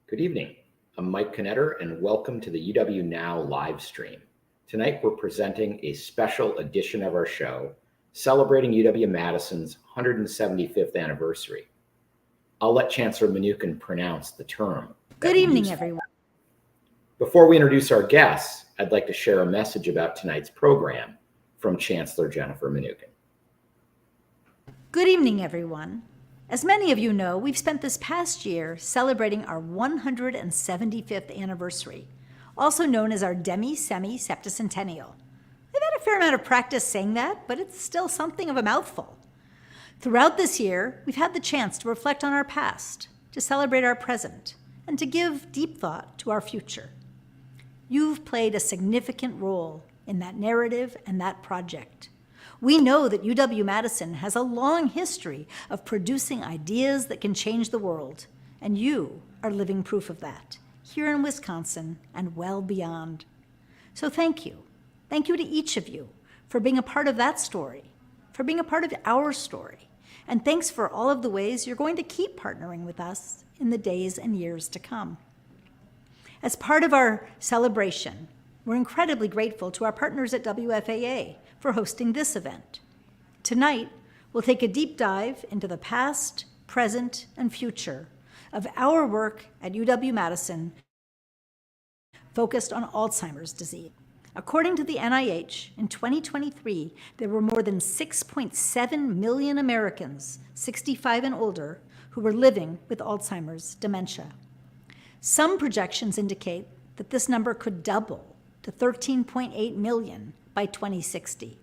Good evening. I'm Mike Knetter, and welcome to the UW Now Livestream. Tonight, we're presenting a special edition of our show celebrating UW Madison's 175th anniversary. I'll let Chancellor Mnookin pronounce the term. Good evening, everyone. Before we introduce our guests, I'd like to share a message about tonight's program from Chancellor Jennifer Mnookin. Good evening, everyone. As many of you know, we've spent this past year celebrating our 175th anniversary, also known as our demi-semi-septicentennial. I've had a fair amount of practice saying that, but it's still something of a mouthful. Throughout this year, we've had the chance to reflect on our past, to celebrate our present, and to give deep thought to our future. You've played a significant role in that narrative and that project. We know that UW-Madison has a long history of producing ideas that can change the world, and you are living proof of that, here in Wisconsin and well beyond. So thank you. Thank you to each of you for being a part of that story, for being a part of our story, and thanks for all of the ways you're going to keep partnering with us in the days and years to come. As part of our celebration, we're incredibly grateful to our partners at WFAA for hosting this event. Tonight, we'll take a deep dive into the past, present, and future of our work at UW-Madison focused on Alzheimer's disease. According to the NIH, in 2023, there were more than 6.7 million Americans, 65 and older, who were living with Alzheimer's dementia. Some projections indicate that this number could double to 13.8 million by 2060.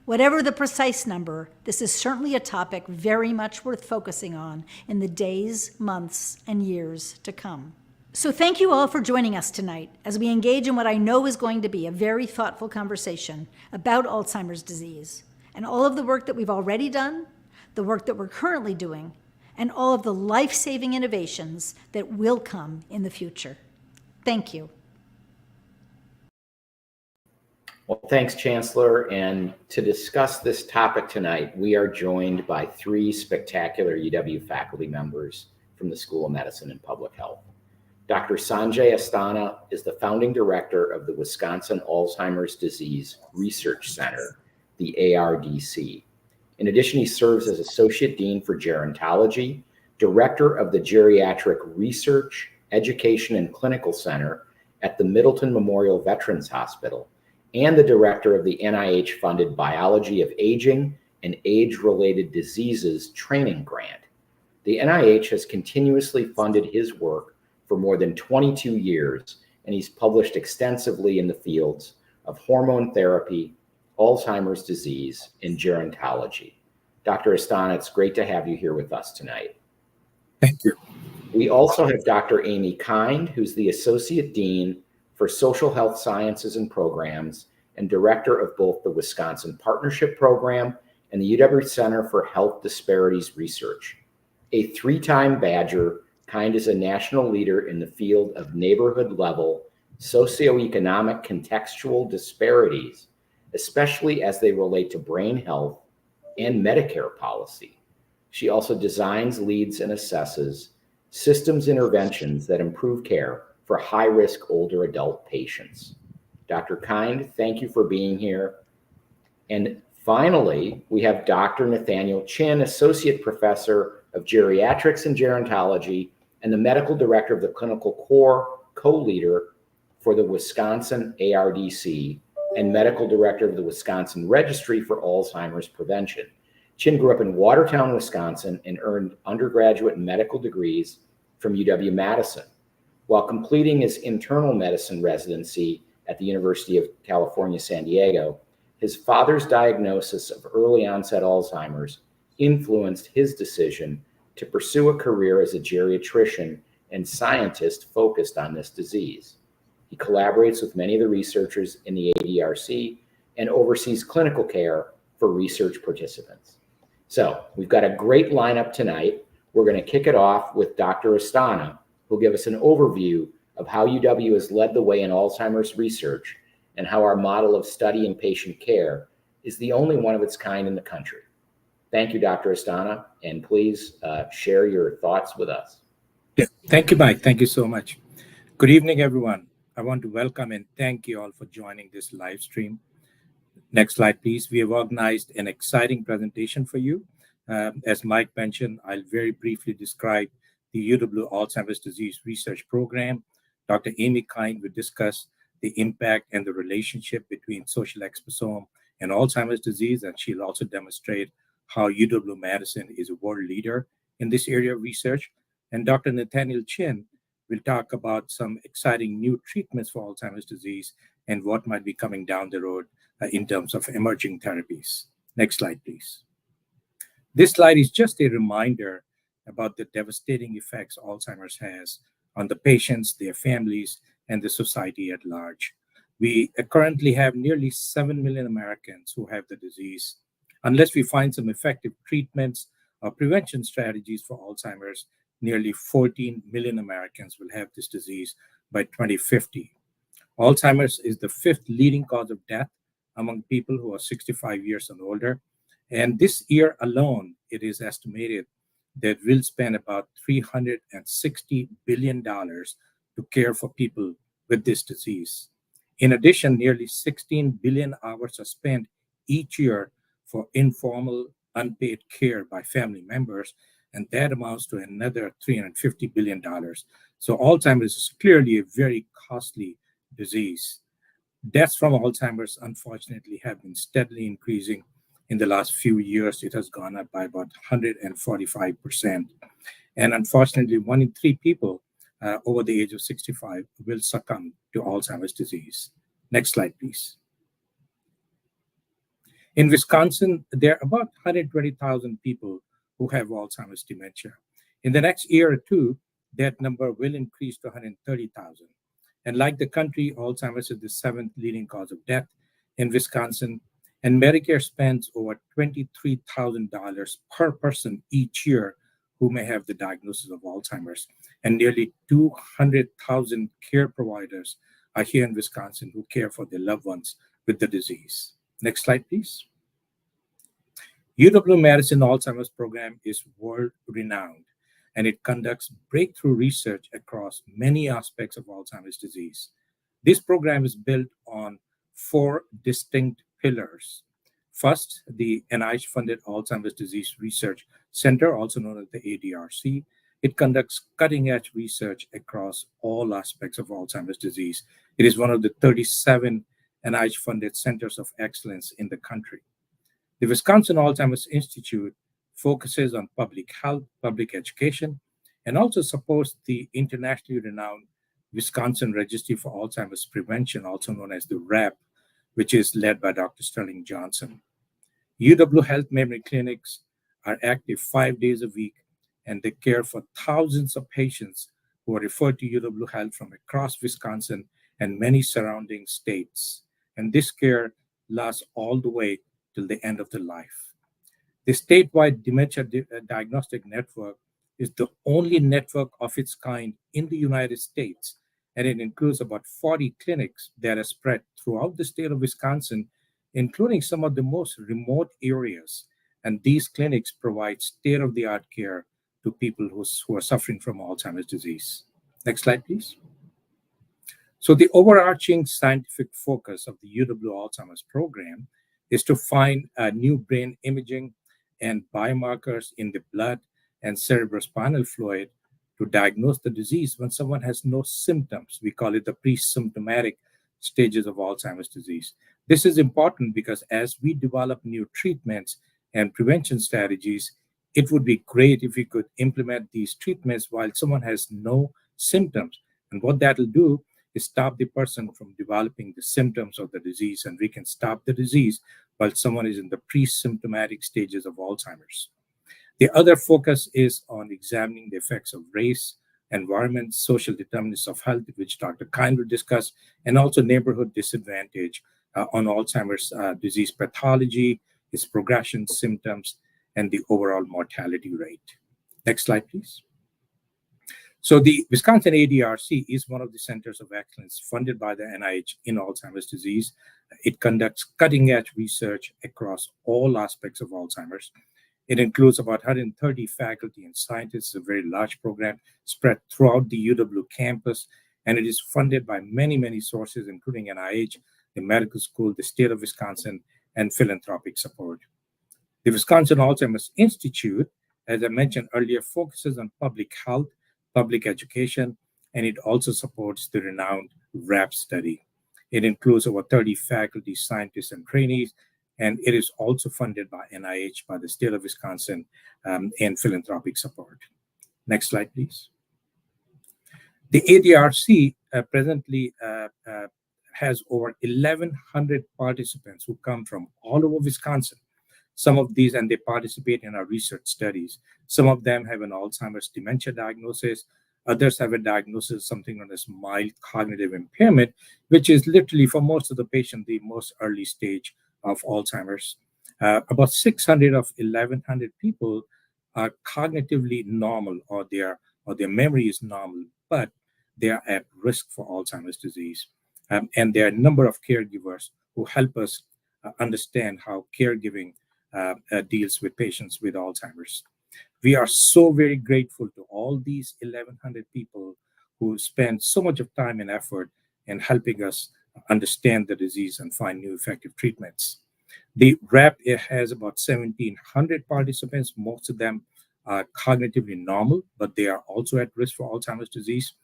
Whatever the precise number, this is certainly a topic very much worth focusing on in the days, months, and years to come. So thank you all for joining us tonight as we engage in what I know is going to be a very thoughtful conversation about Alzheimer's disease and all of the work that we've already done, the work that we're currently doing, and all of the life-saving innovations that will come in the future. Thank you. Well, thanks, Chancellor. And to discuss this topic tonight, we are joined by three spectacular UW faculty members from the School of Medicine and Public Health. Dr. Sanjay Asthana is the founding director of the Wisconsin Alzheimer's Disease Research Center, the ARDC. In addition, he serves as Associate Dean for Gerontology, Director of the Geriatric Research, Education, and Clinical Center at the Middleton Memorial Veterans Hospital, and the director of the NIH-funded Biology of Aging and Age-Related Diseases Training Grant. The NIH has continuously funded his work for more than 22 years, and he's published extensively in the fields of hormone therapy, Alzheimer's disease, and gerontology. Dr. Asthana, it's great to have you here with us tonight. Thank you. We also have Dr. Amy Kind, who's the Associate Dean for Social Health Sciences and Programs and Director of both the Wisconsin Partnership Program and the UW Center for Health Disparities Research. A three-time Badger, Kind is a national leader in the field of neighborhood-level socioeconomic contextual disparities, especially as they relate to brain health and Medicare policy. She also designs, leads, and assesses systems interventions that improve care for high-risk older adult patients. Dr. Kind, thank you for being here. And finally, we have Dr. Nathaniel Chin, Associate Professor of Geriatrics and Gerontology and the Medical Director of the Clinical Core, co-leader for the Wisconsin ARDC, and Medical Director of the Wisconsin Registry for Alzheimer's Prevention. Chin grew up in Watertown, Wisconsin, and earned undergraduate medical degrees from UW-Madison. While completing his internal medicine residency at the University of California, San Diego, his father's diagnosis of early onset Alzheimer's influenced his decision to pursue a career as a geriatrician and scientist focused on this disease. He collaborates with many of the researchers in the ADRC and oversees clinical care for research participants. So we've got a great lineup tonight. We're going to kick it off with Dr. Asthana, who'll give us an overview of how UW has led the way in Alzheimer's research and how our model of study and patient care is the only one of its kind in the country. Thank you, Dr. Asthana, and please share your thoughts with us. Yeah. Thank you, Mike. Thank you so much. Good evening, everyone. I want to welcome and thank you all for joining this live stream. Next slide, please. We have organized an exciting presentation for you. As Mike mentioned, I'll very briefly describe the UW Alzheimer's Disease Research Program. Dr. Amy Kind will discuss the impact and the relationship between social exposome and Alzheimer's disease, and she'll also demonstrate how UW Madison is a world leader in this area of research. And Dr. Nathaniel Chin will talk about some exciting new treatments for Alzheimer's disease and what might be coming down the road in terms of emerging therapies. Next slide, please. This slide is just a reminder about the devastating effects Alzheimer's has on the patients, their families, and the society at large. We currently have nearly 7 million Americans who have the disease. Unless we find some effective treatments or prevention strategies for Alzheimer's, nearly 14 million Americans will have this disease by 2050. Alzheimer's is the fifth leading cause of death among people who are 65 years and older. And this year alone, it is estimated that we'll spend about $360 billion to care for people with this disease. In addition, nearly 16 billion hours are spent each year for informal, unpaid care by family members, and that amounts to another $350 billion. So Alzheimer's is clearly a very costly disease. Deaths from Alzheimer's, unfortunately, have been steadily increasing. In the last few years, it has gone up by about 145%. And unfortunately, 1 in 3 people over the age of 65 will succumb to Alzheimer's disease. Next slide, please. In Wisconsin, there are about 120,000 people who have Alzheimer's dementia. In the next year or two, that number will increase to 130,000. And like the country, Alzheimer's is the 7th leading cause of death in Wisconsin. And Medicare spends over $23,000 per person each year who may have the diagnosis of Alzheimer's. And nearly 200,000 care providers are here in Wisconsin who care for their loved ones with the disease. Next slide, please. UW Madison Alzheimer's program is world-renowned, and it conducts breakthrough research across many aspects of Alzheimer's disease. This program is built on 4 distinct pillars. First, the NIH-funded Alzheimer's Disease Research Center, also known as the ADRC. It conducts cutting-edge research across all aspects of Alzheimer's disease. It is one of the 37 NIH-funded centers of excellence in the country. The Wisconsin Alzheimer's Institute focuses on public health, public education, and also supports the internationally renowned Wisconsin Registry for Alzheimer's Prevention, also known as the RAP, which is led by Dr. Sterling Johnson. UW Health Memory Clinics are active 5 days a week, and they care for thousands of patients who are referred to UW Health from across Wisconsin and many surrounding states. And this care lasts all the way till the end of their life. The statewide dementia diagnostic network is the only network of its kind in the United States, and it includes about 40 clinics that are spread throughout the state of Wisconsin, including some of the most remote areas. And these clinics provide state-of-the-art care to people who are suffering from Alzheimer's disease. Next slide, please. So the overarching scientific focus of the UW Alzheimer's program is to find new brain imaging and biomarkers in the blood and cerebrospinal fluid to diagnose the disease when someone has no symptoms. We call it the pre-symptomatic stages of Alzheimer's disease. This is important because as we develop new treatments and prevention strategies, it would be great if we could implement these treatments while someone has no symptoms. And what that will do is stop the person from developing the symptoms of the disease, and we can stop the disease while someone is in the pre-symptomatic stages of Alzheimer's. The other focus is on examining the effects of race, environment, social determinants of health, which Dr. Kind will discuss, and also neighborhood disadvantage on Alzheimer's disease pathology, its progression, symptoms, and the overall mortality rate. Next slide, please. So the Wisconsin ADRC is one of the centers of excellence funded by the NIH in Alzheimer's disease. It conducts cutting-edge research across all aspects of Alzheimer's. It includes about 130 faculty and scientists, a very large program spread throughout the UW campus, and it is funded by many, many sources, including NIH, the medical school, the state of Wisconsin, and philanthropic support. The Wisconsin Alzheimer's Institute, as I mentioned earlier, focuses on public health, public education, and it also supports the renowned WRAP study. It includes over 30 faculty, scientists, and trainees, and it is also funded by NIH, by the state of Wisconsin, and philanthropic support. Next slide, please. The ADRC presently has over 1,100 participants who come from all over Wisconsin. Some of these, and they participate in our research studies. Some of them have an Alzheimer's dementia diagnosis. Others have a diagnosis, something known as mild cognitive impairment, which is literally, for most of the patient, the most early stage of Alzheimer's. About 600 of 1,100 people are cognitively normal, or their memory is normal, but they are at risk for Alzheimer's disease. And there are a number of caregivers who help us understand how caregiving deals with patients with Alzheimer's. We are so very grateful to all these 1,100 people who spend so much of time and effort in helping us understand the disease and find new effective treatments. The WRAP has about 1,700 participants. Most of them are cognitively normal, but they are also at risk for Alzheimer's disease.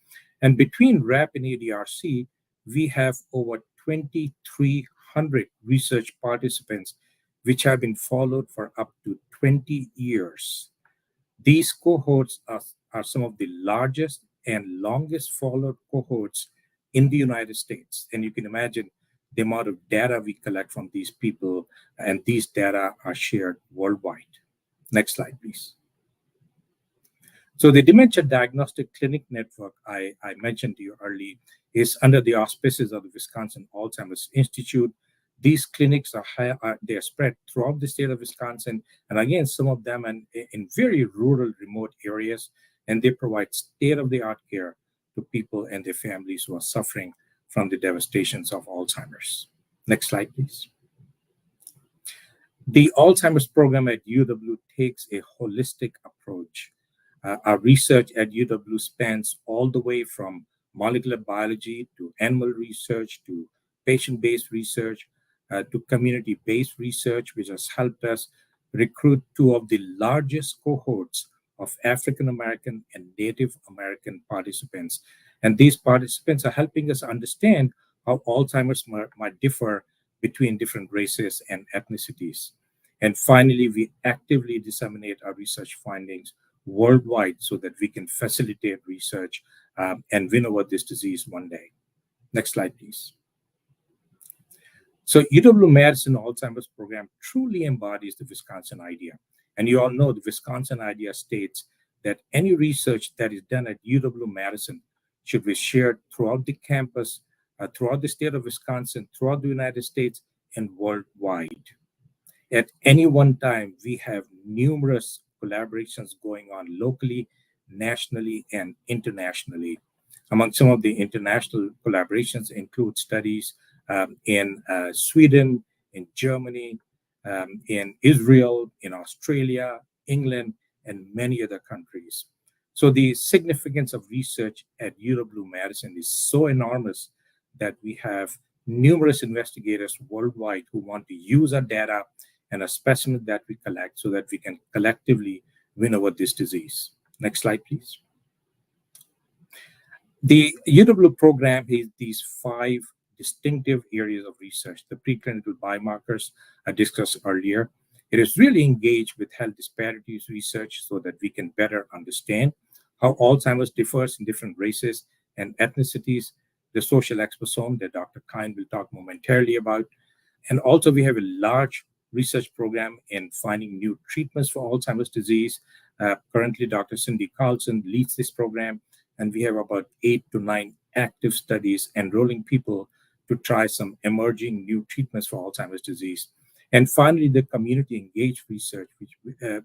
And between WRAP and ADRC, we have over 2,300 research participants, which have been followed for up to 20 years. These cohorts are some of the largest and longest followed cohorts in the United States. And you can imagine the amount of data we collect from these people, and these data are shared worldwide. Next slide, please. So the Dementia Diagnostic Clinic Network I mentioned to you earlier is under the auspices of the Wisconsin Alzheimer's Institute. These clinics they're spread throughout the state of Wisconsin, and again, some of them in very rural, remote areas, and they provide state-of-the-art care to people and their families who are suffering from the devastations of Alzheimer's. Next slide, please. The Alzheimer's program at UW takes a holistic approach. Our research at UW spans all the way from molecular biology to animal research to patient-based research, to community-based research, which has helped us recruit two of the largest cohorts of African American and Native American participants. And these participants are helping us understand how Alzheimer's might differ between different races and ethnicities. And finally, we actively disseminate our research findings worldwide so that we can facilitate research and win over this disease one day. Next slide, please. So UW Madison Alzheimer's program truly embodies the Wisconsin idea. And you all know the Wisconsin idea states that any research that is done at UW Madison should be shared throughout the campus, throughout the state of Wisconsin, throughout the United States, and worldwide. At any one time, we have numerous collaborations going on locally, nationally, and internationally. Among some of the international collaborations include studies in Sweden, in Germany, in Israel, in Australia, England, and many other countries. So the significance of research at UW-Madison is so enormous that we have numerous investigators worldwide who want to use our data and a specimen that we collect so that we can collectively win over this disease. Next slide, please. The UW program has these 5 distinctive areas of research. The preclinical biomarkers I discussed earlier. It is really engaged with health disparities research so that we can better understand how Alzheimer's differs in different races and ethnicities. The social exposome that Dr. Kine will talk momentarily about. And also we have a large research program in finding new treatments for Alzheimer's disease. Currently, Dr. Cindy Carlson leads this program, and we have about 8 to 9 active studies enrolling people to try some emerging new treatments for Alzheimer's disease. And finally, the community engaged research,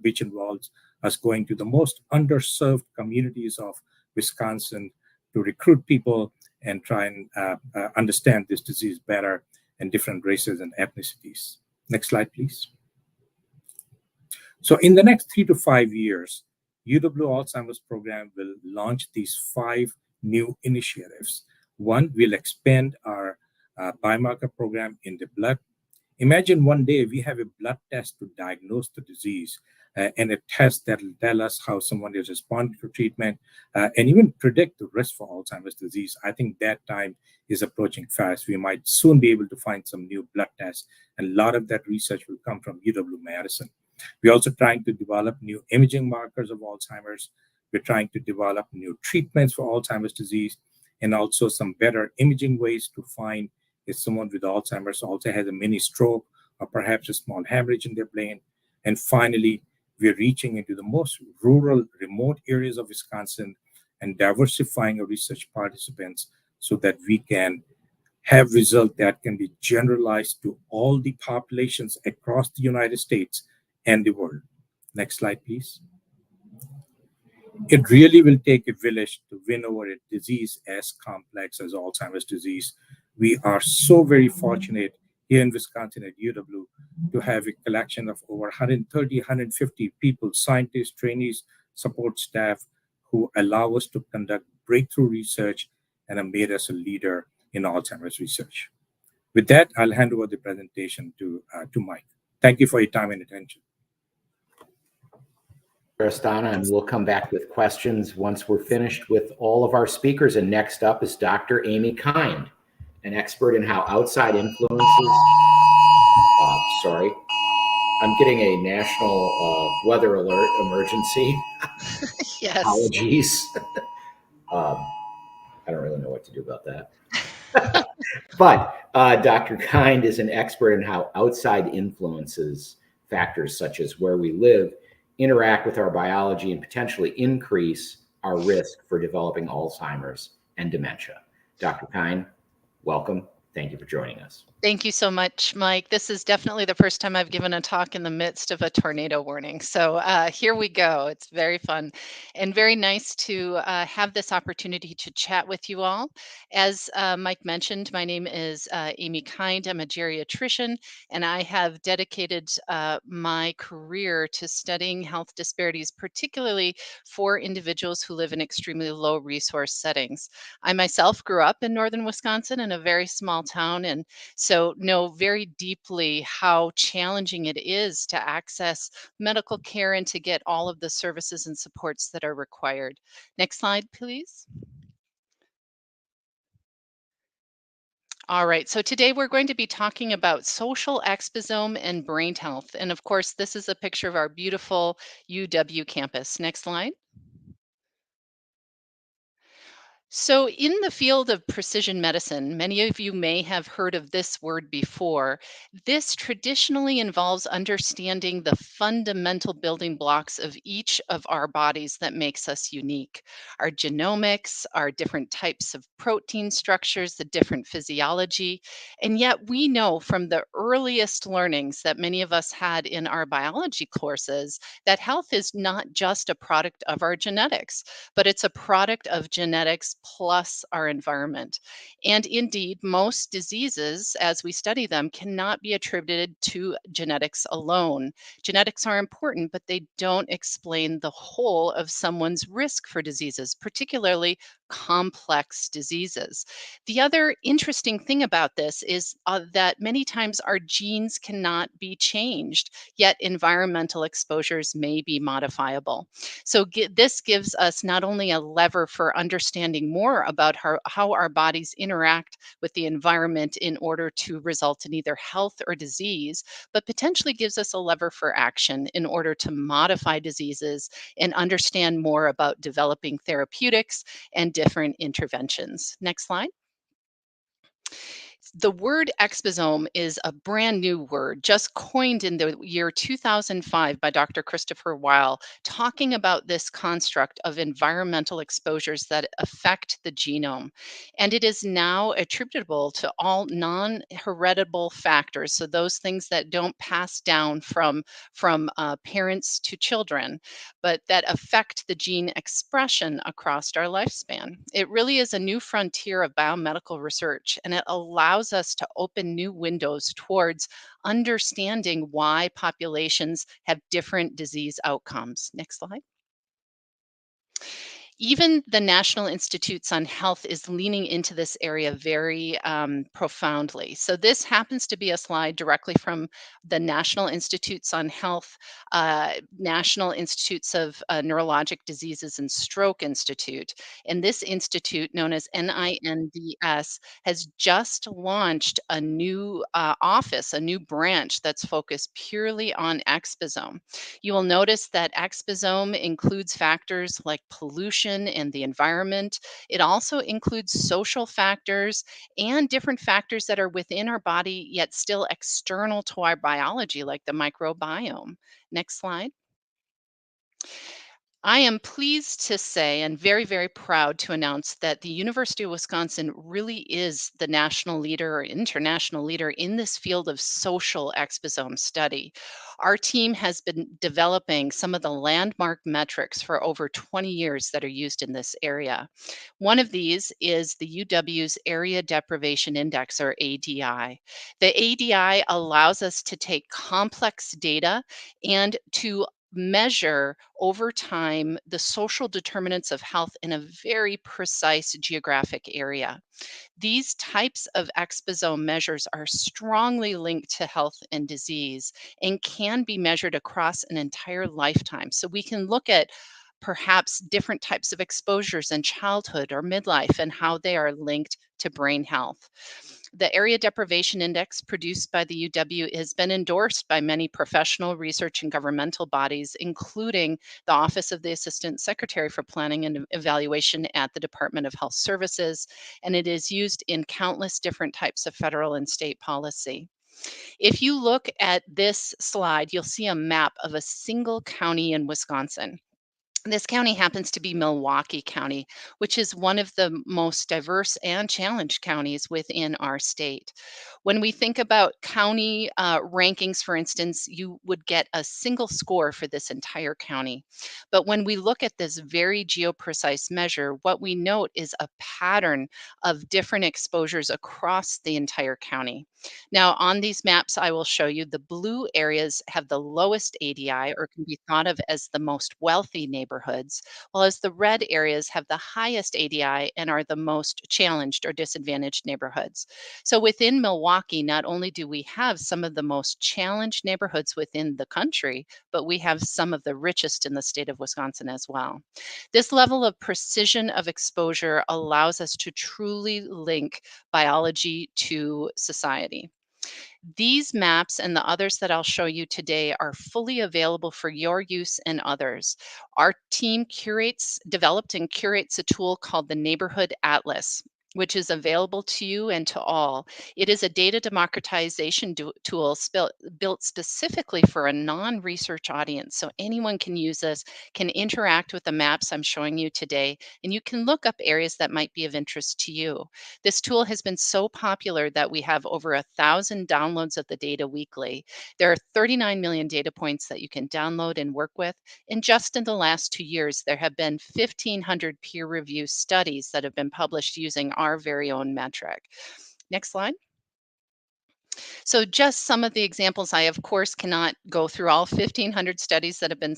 which involves us going to the most underserved communities of Wisconsin to recruit people and try and understand this disease better in different races and ethnicities. Next slide, please. So in the next 3 to 5 years, UW Alzheimer's program will launch these 5 new initiatives. One, we'll expand our biomarker program in the blood. Imagine one day we have a blood test to diagnose the disease and a test that will tell us how someone is responding to treatment and even predict the risk for Alzheimer's disease. I think that time is approaching fast. We might soon be able to find some new blood tests, and a lot of that research will come from UW Madison. We're also trying to develop new imaging markers of Alzheimer's. We're trying to develop new treatments for Alzheimer's disease, and also some better imaging ways to find if someone with Alzheimer's also has a mini stroke or perhaps a small hemorrhage in their brain. And finally, we're reaching into the most rural, remote areas of Wisconsin and diversifying our research participants so that we can have results that can be generalized to all the populations across the United States and the world. Next slide, please. It really will take a village to win over a disease as complex as Alzheimer's disease. We are so very fortunate here in Wisconsin at UW to have a collection of over 130, 150 people, scientists, trainees, support staff, who allow us to conduct breakthrough research and have made us a leader in Alzheimer's research. With that, I'll hand over the presentation to Mike. Thank you for your time and attention. Asthana, and we'll come back with questions once we're finished with all of our speakers. And next up is Dr. Amy Kind, an expert in how outside influences. Sorry, I'm getting a national weather alert emergency. Yes. Apologies. I don't really know what to do about that. But Dr. Kind is an expert in how outside influences, factors such as where we live, interact with our biology and potentially increase our risk for developing Alzheimer's and dementia. Dr. Kind, welcome. Thank you for joining us. Thank you so much, Mike. This is definitely the first time I've given a talk in the midst of a tornado warning. So here we go. It's very fun and very nice to have this opportunity to chat with you all. As Mike mentioned, my name is Amy Kind. I'm a geriatrician, and I have dedicated my career to studying health disparities, particularly for individuals who live in extremely low resource settings. I myself grew up in northern Wisconsin in a very small town, and so know very deeply how challenging it is to access medical care and to get all of the services and supports that are required. Next slide, please. All right, so today we're going to be talking about social exposome and brain health. And of course, this is a picture of our beautiful UW campus. Next slide. So, in the field of precision medicine, many of you may have heard of this word before. This traditionally involves understanding the fundamental building blocks of each of our bodies that makes us unique. Our genomics, our different types of protein structures, the different physiology. And yet, we know from the earliest learnings that many of us had in our biology courses that health is not just a product of our genetics, but it's a product of genetics plus our environment. And indeed, most diseases, as we study them, cannot be attributed to genetics alone. Genetics are important, but they don't explain the whole of someone's risk for diseases, particularly complex diseases. The other interesting thing about this is that many times our genes cannot be changed, yet environmental exposures may be modifiable. So this gives us not only a lever for understanding more about how our bodies interact with the environment in order to result in either health or disease, but potentially gives us a lever for action in order to modify diseases and understand more about developing therapeutics and different interventions. Next slide. The word exposome is a brand new word, just coined in the year 2005 by Dr. Christopher Weil, talking about this construct of environmental exposures that affect the genome. And it is now attributable to all non-heritable factors, so those things that don't pass down from parents to children, but that affect the gene expression across our lifespan. It really is a new frontier of biomedical research, and it allows allows us to open new windows towards understanding why populations have different disease outcomes. Next slide. Even the National Institutes on Health is leaning into this area very profoundly. So, this happens to be a slide directly from the National Institutes on Health, National Institutes of Neurologic Diseases and Stroke Institute. And this institute, known as NINDS, has just launched a new office, a new branch that's focused purely on exposome. You will notice that exposome includes factors like pollution and the environment. It also includes social factors and different factors that are within our body, yet still external to our biology, like the microbiome. Next slide. I am pleased to say and very, very proud to announce that the University of Wisconsin really is the national leader or international leader in this field of social exposome study. Our team has been developing some of the landmark metrics for over 20 years that are used in this area. One of these is the UW's Area Deprivation Index, or ADI. The ADI allows us to take complex data and to measure over time the social determinants of health in a very precise geographic area. These types of exposome measures are strongly linked to health and disease and can be measured across an entire lifetime. So we can look at perhaps different types of exposures in childhood or midlife and how they are linked to brain health. The Area Deprivation Index produced by the UW has been endorsed by many professional, research, and governmental bodies, including the Office of the Assistant Secretary for Planning and Evaluation at the Department of Health Services, and it is used in countless different types of federal and state policy. If you look at this slide, you'll see a map of a single county in Wisconsin. This county happens to be Milwaukee County, which is one of the most diverse and challenged counties within our state. When we think about county rankings, for instance, you would get a single score for this entire county. But when we look at this very geoprecise measure, what we note is a pattern of different exposures across the entire county. Now, on these maps, I will show you the blue areas have the lowest ADI, or can be thought of as the most wealthy neighborhoods, while as the red areas have the highest ADI and are the most challenged or disadvantaged neighborhoods. So within Milwaukee, not only do we have some of the most challenged neighborhoods within the country, but we have some of the richest in the state of Wisconsin as well. This level of precision of exposure allows us to truly link biology to society. These maps and the others that I'll show you today are fully available for your use and others. Our team developed and curates a tool called the Neighborhood Atlas, which is available to you and to all. It is a data democratization tool built specifically for a non-research audience. So anyone can use this, can interact with the maps I'm showing you today, and you can look up areas that might be of interest to you. This tool has been so popular that we have over 1,000 downloads of the data weekly. There are 39 million data points that you can download and work with. And just in the last 2 years, there have been 1,500 peer review studies that have been published using our very own metric. Next slide. So just some of the examples, I of course cannot go through all 1,500 studies that have been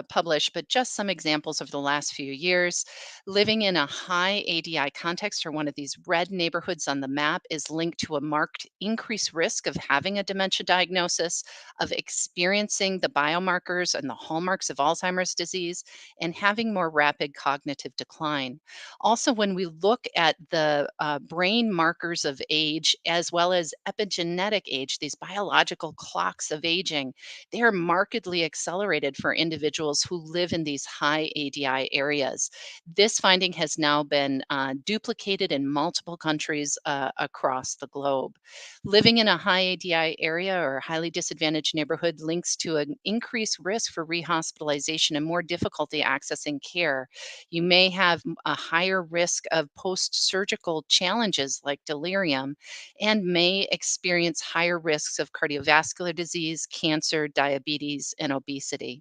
published, but just some examples of the last few years. Living in a high ADI context, or one of these red neighborhoods on the map, is linked to a marked increased risk of having a dementia diagnosis, of experiencing the biomarkers and the hallmarks of Alzheimer's disease, and having more rapid cognitive decline. Also, when we look at the brain markers of age, as well as epigenetic age, these biological clocks of aging, they are markedly accelerated for individuals who live in these high ADI areas. This finding has now been duplicated in multiple countries across the globe. Living in a high ADI area or highly disadvantaged neighborhood links to an increased risk for rehospitalization and more difficulty accessing care. You may have a higher risk of post-surgical challenges like delirium, and may experience higher risks of cardiovascular disease, cancer, diabetes, and obesity.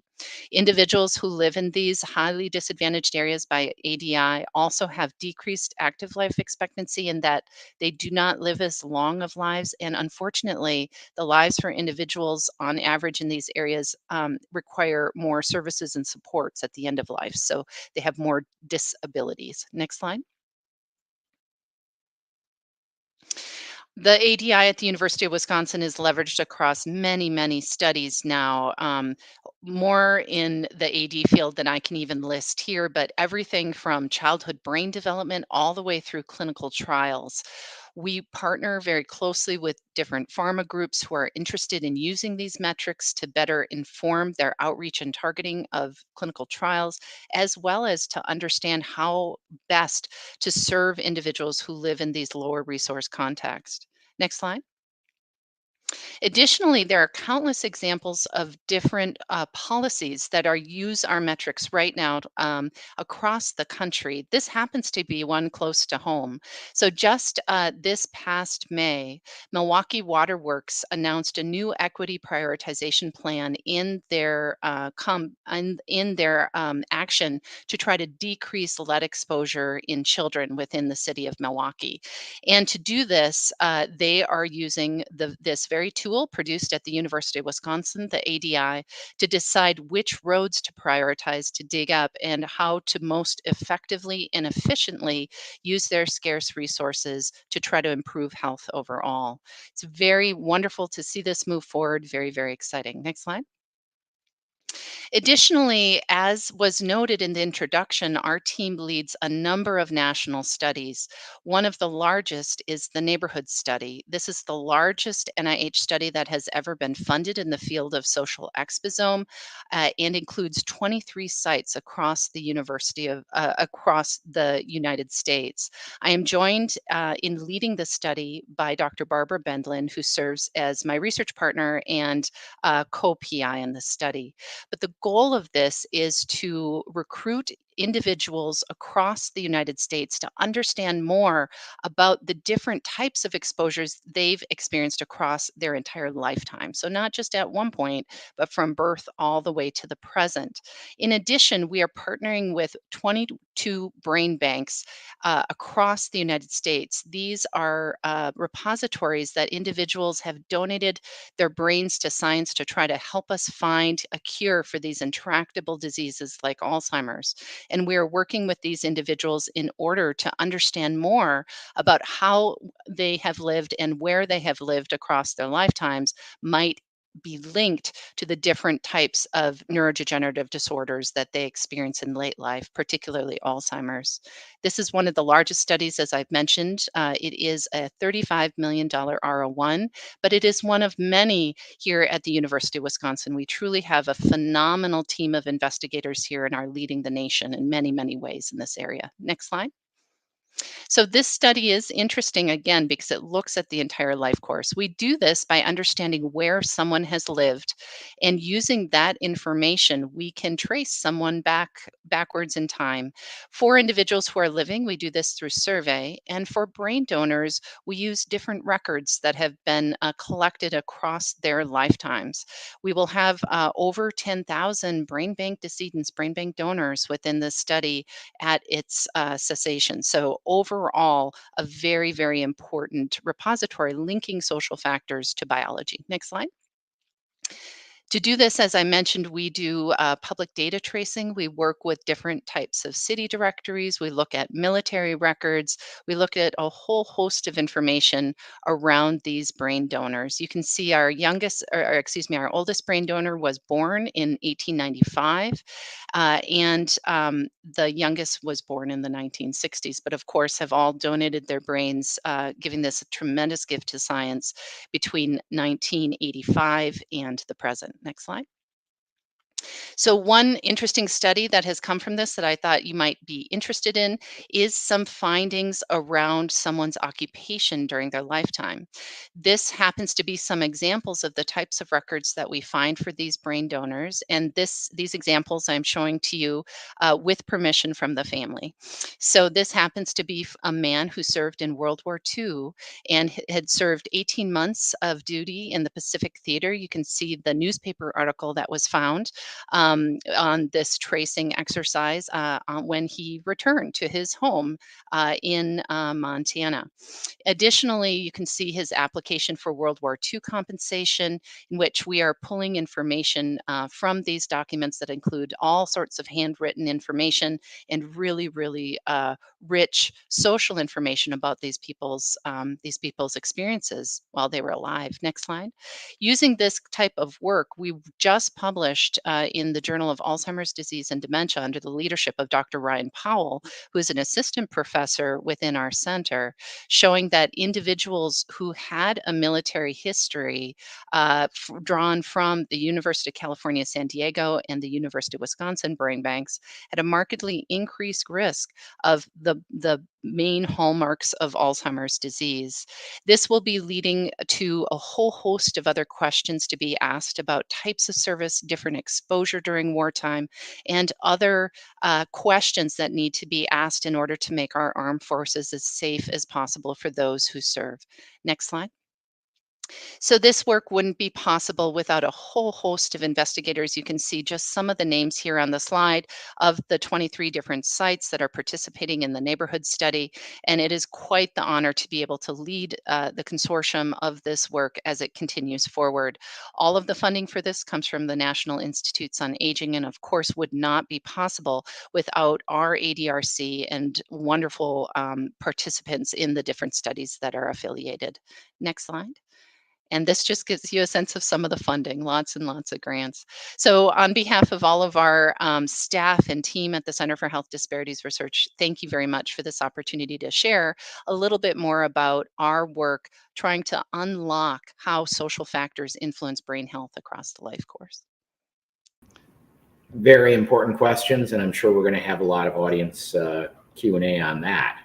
Individuals who live in these highly disadvantaged areas by ADI also have decreased active life expectancy in that they do not live as long of lives. And unfortunately, the lives for individuals on average in these areas require more services and supports at the end of life. So they have more disabilities. Next slide. The ADI at the University of Wisconsin is leveraged across many, many studies now, more in the AD field than I can even list here, but everything from childhood brain development all the way through clinical trials. We partner very closely with different pharma groups who are interested in using these metrics to better inform their outreach and targeting of clinical trials, as well as to understand how best to serve individuals who live in these lower resource contexts. Next slide. Additionally, there are countless examples of different policies that use our metrics right now across the country. This happens to be one close to home. So just this past May, Milwaukee Water Works announced a new equity prioritization plan in their action to try to decrease lead exposure in children within the city of Milwaukee. And to do this, they are using this very tool produced at the University of Wisconsin, the ADI, to decide which roads to prioritize to dig up and how to most effectively and efficiently use their scarce resources to try to improve health overall. It's very wonderful to see this move forward. Very, very exciting. Next slide. Additionally, as was noted in the introduction, our team leads a number of national studies. One of the largest is the neighborhood study. This is the largest NIH study that has ever been funded in the field of social exposome and includes 23 sites across the across the United States. I am joined in leading the study by Dr. Barbara Bendlin, who serves as my research partner and co-PI in the study. But the goal of this is to recruit individuals across the United States to understand more about the different types of exposures they've experienced across their entire lifetime. So, not just at one point, but from birth all the way to the present. In addition, we are partnering with 22 brain banks across the United States. These are repositories that individuals have donated their brains to science to try to help us find a cure for these intractable diseases like Alzheimer's. And we are working with these individuals in order to understand more about how they have lived and where they have lived across their lifetimes might be linked to the different types of neurodegenerative disorders that they experience in late life, particularly Alzheimer's. This is one of the largest studies, as I've mentioned. It is a $35 million R01, but it is one of many here at the University of Wisconsin. We truly have a phenomenal team of investigators here and are leading the nation in many, many ways in this area. Next slide. So this study is interesting again because it looks at the entire life course. We do this by understanding where someone has lived, and using that information, we can trace someone backwards in time. For individuals who are living, we do this through survey, and for brain donors, we use different records that have been collected across their lifetimes. We will have over 10,000 brain bank decedents, brain bank donors within this study at its cessation. So overall, a very, very important repository linking social factors to biology. Next slide. To do this, as I mentioned, we do public data tracing. We work with different types of city directories. We look at military records. We look at a whole host of information around these brain donors. You can see our our oldest brain donor was born in 1895, and the youngest was born in the 1960s, but of course have all donated their brains, giving this a tremendous gift to science between 1985 and the present. Next slide. So one interesting study that has come from this that I thought you might be interested in is some findings around someone's occupation during their lifetime. This happens to be some examples of the types of records that we find for these brain donors. And these examples I'm showing to you with permission from the family. So this happens to be a man who served in World War II and had served 18 months of duty in the Pacific Theater. You can see the newspaper article that was found on this tracing exercise when he returned to his home in Montana. Additionally, you can see his application for World War II compensation, in which we are pulling information from these documents that include all sorts of handwritten information and really, really rich social information about these people's experiences while they were alive. Next slide. Using this type of work, we just published in the Journal of Alzheimer's Disease and Dementia under the leadership of Dr. Ryan Powell, who is an assistant professor within our center, showing that individuals who had a military history drawn from the University of California, San Diego and the University of Wisconsin brain banks had a markedly increased risk of the main hallmarks of Alzheimer's disease. This will be leading to a whole host of other questions to be asked about types of service, different exposure during wartime, and other questions that need to be asked in order to make our armed forces as safe as possible for those who serve. Next slide. So this work wouldn't be possible without a whole host of investigators. You can see just some of the names here on the slide of the 23 different sites that are participating in the neighborhood study. And it is quite the honor to be able to lead the consortium of this work as it continues forward. All of the funding for this comes from the National Institutes on Aging, and of course would not be possible without our ADRC and wonderful participants in the different studies that are affiliated. Next slide. And this just gives you a sense of some of the funding, lots and lots of grants. So on behalf of all of our staff and team at the Center for Health Disparities Research, thank you very much for this opportunity to share a little bit more about our work trying to unlock how social factors influence brain health across the life course. Very important questions, and I'm sure we're going to have a lot of audience Q&A on that.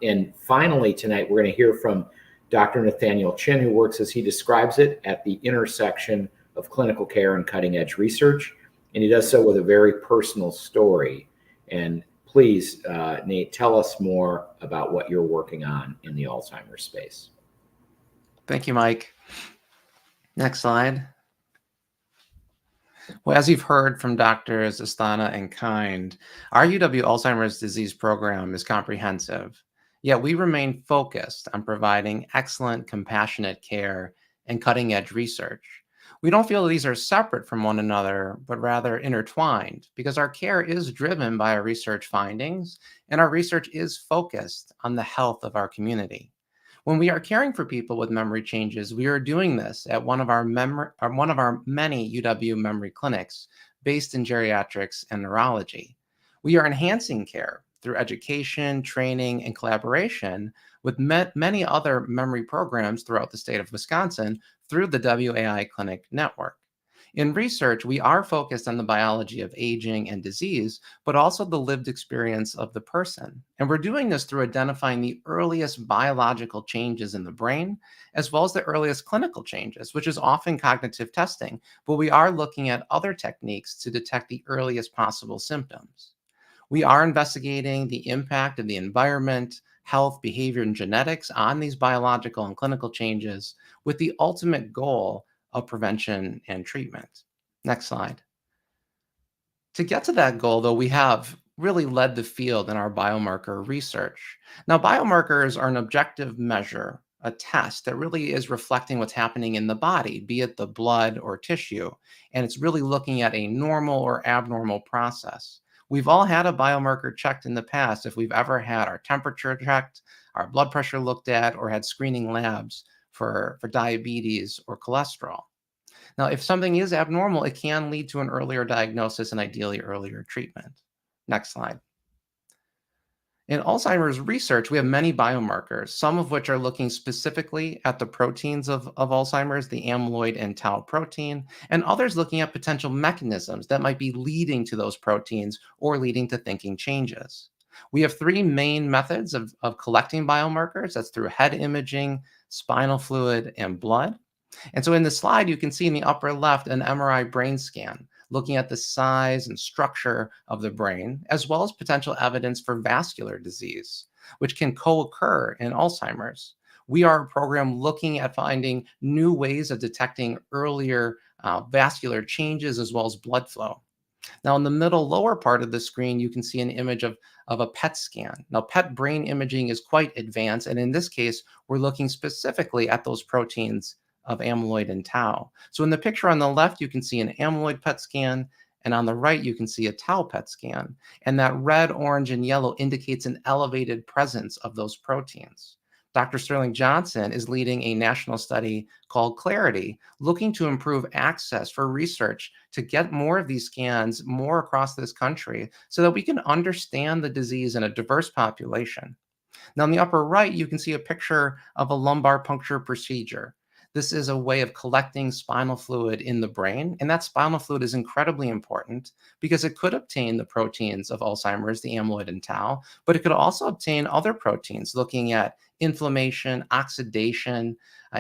And finally tonight, we're going to hear from Dr. Nathaniel Chin, who works, as he describes it, at the intersection of clinical care and cutting-edge research. And he does so with a very personal story. And please, Nate, tell us more about what you're working on in the Alzheimer's space. Thank you, Mike. Next slide. Well, as you've heard from Drs. Asthana and Kind, our UW Alzheimer's disease program is comprehensive. Yet we remain focused on providing excellent, compassionate care and cutting-edge research. We don't feel these are separate from one another, but rather intertwined, because our care is driven by our research findings, and our research is focused on the health of our community. When we are caring for people with memory changes, we are doing this at one of our many UW memory clinics based in geriatrics and neurology. We are enhancing care through education, training, and collaboration with many other memory programs throughout the state of Wisconsin through the WAI Clinic Network. In research, we are focused on the biology of aging and disease, but also the lived experience of the person. And we're doing this through identifying the earliest biological changes in the brain, as well as the earliest clinical changes, which is often cognitive testing, but we are looking at other techniques to detect the earliest possible symptoms. We are investigating the impact of the environment, health, behavior, and genetics on these biological and clinical changes with the ultimate goal of prevention and treatment. Next slide. To get to that goal, though, we have really led the field in our biomarker research. Now, biomarkers are an objective measure, a test that really is reflecting what's happening in the body, be it the blood or tissue, and it's really looking at a normal or abnormal process. We've all had a biomarker checked in the past if we've ever had our temperature checked, our blood pressure looked at, or had screening labs for diabetes or cholesterol. Now, if something is abnormal, it can lead to an earlier diagnosis and ideally earlier treatment. Next slide. In Alzheimer's research, we have many biomarkers, some of which are looking specifically at the proteins of Alzheimer's, the amyloid and tau protein, and others looking at potential mechanisms that might be leading to those proteins or leading to thinking changes. We have three main methods of collecting biomarkers. That's through head imaging, spinal fluid, and blood. And so in the slide, you can see in the upper left an MRI brain scan looking at the size and structure of the brain, as well as potential evidence for vascular disease, which can co-occur in Alzheimer's. We are a program looking at finding new ways of detecting earlier vascular changes as well as blood flow. Now, in the middle lower part of the screen, you can see an image of a PET scan. Now, PET brain imaging is quite advanced, and in this case, we're looking specifically at those proteins of amyloid and tau. So in the picture on the left, you can see an amyloid PET scan, and on the right, you can see a tau PET scan. And that red, orange, and yellow indicates an elevated presence of those proteins. Dr. Sterling Johnson is leading a national study called Clarity, looking to improve access for research to get more of these scans more across this country so that we can understand the disease in a diverse population. Now, in the upper right, you can see a picture of a lumbar puncture procedure. This is a way of collecting spinal fluid in the brain, and that spinal fluid is incredibly important because it could obtain the proteins of Alzheimer's, the amyloid and tau, but it could also obtain other proteins, looking at inflammation, oxidation,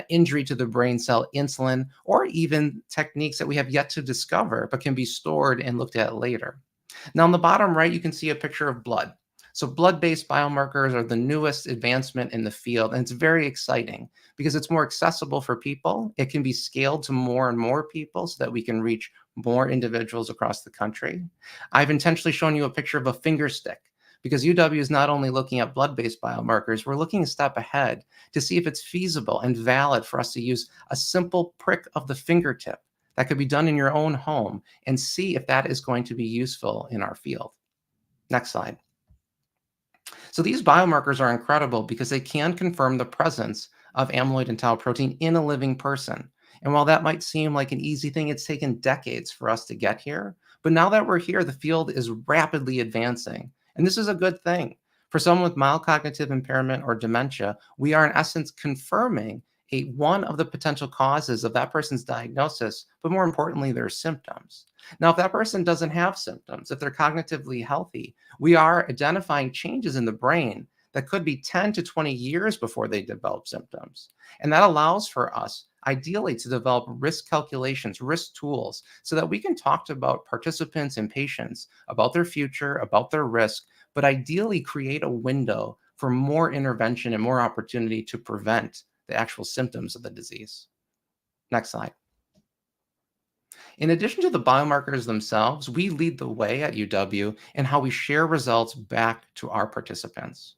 injury to the brain cell, insulin, or even techniques that we have yet to discover but can be stored and looked at later. Now, on the bottom right, you can see a picture of blood. So blood-based biomarkers are the newest advancement in the field, and it's very exciting because it's more accessible for people. It can be scaled to more and more people so that we can reach more individuals across the country. I've intentionally shown you a picture of a finger stick because UW is not only looking at blood-based biomarkers, we're looking a step ahead to see if it's feasible and valid for us to use a simple prick of the fingertip that could be done in your own home and see if that is going to be useful in our field. Next slide. So these biomarkers are incredible because they can confirm the presence of amyloid and tau protein in a living person. And while that might seem like an easy thing, it's taken decades for us to get here. But now that we're here, the field is rapidly advancing. And this is a good thing. For someone with mild cognitive impairment or dementia, we are in essence confirming one of the potential causes of that person's diagnosis, but more importantly, their symptoms. Now, if that person doesn't have symptoms, if they're cognitively healthy, we are identifying changes in the brain that could be 10 to 20 years before they develop symptoms. And that allows for us, ideally, to develop risk calculations, risk tools, so that we can talk about participants and patients about their future, about their risk, but ideally create a window for more intervention and more opportunity to prevent the actual symptoms of the disease. Next slide. In addition to the biomarkers themselves, we lead the way at UW in how we share results back to our participants.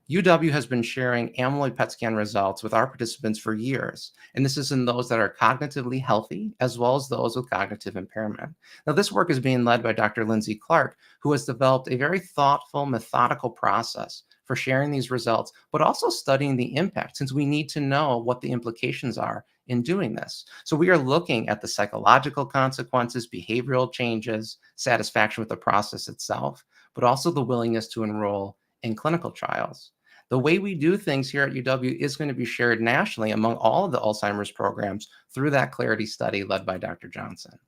UW has been sharing amyloid PET scan results with our participants for years, and this is in those that are cognitively healthy as well as those with cognitive impairment. Now, this work is being led by Dr. Lindsay Clark, who has developed a very thoughtful, methodical process for sharing these results, but also studying the impact, since we need to know what the implications are in doing this. So we are looking at the psychological consequences, behavioral changes, satisfaction with the process itself, but also the willingness to enroll in clinical trials. The way we do things here at UW is going to be shared nationally among all of the Alzheimer's programs through that Clarity study led by Dr. Johnson.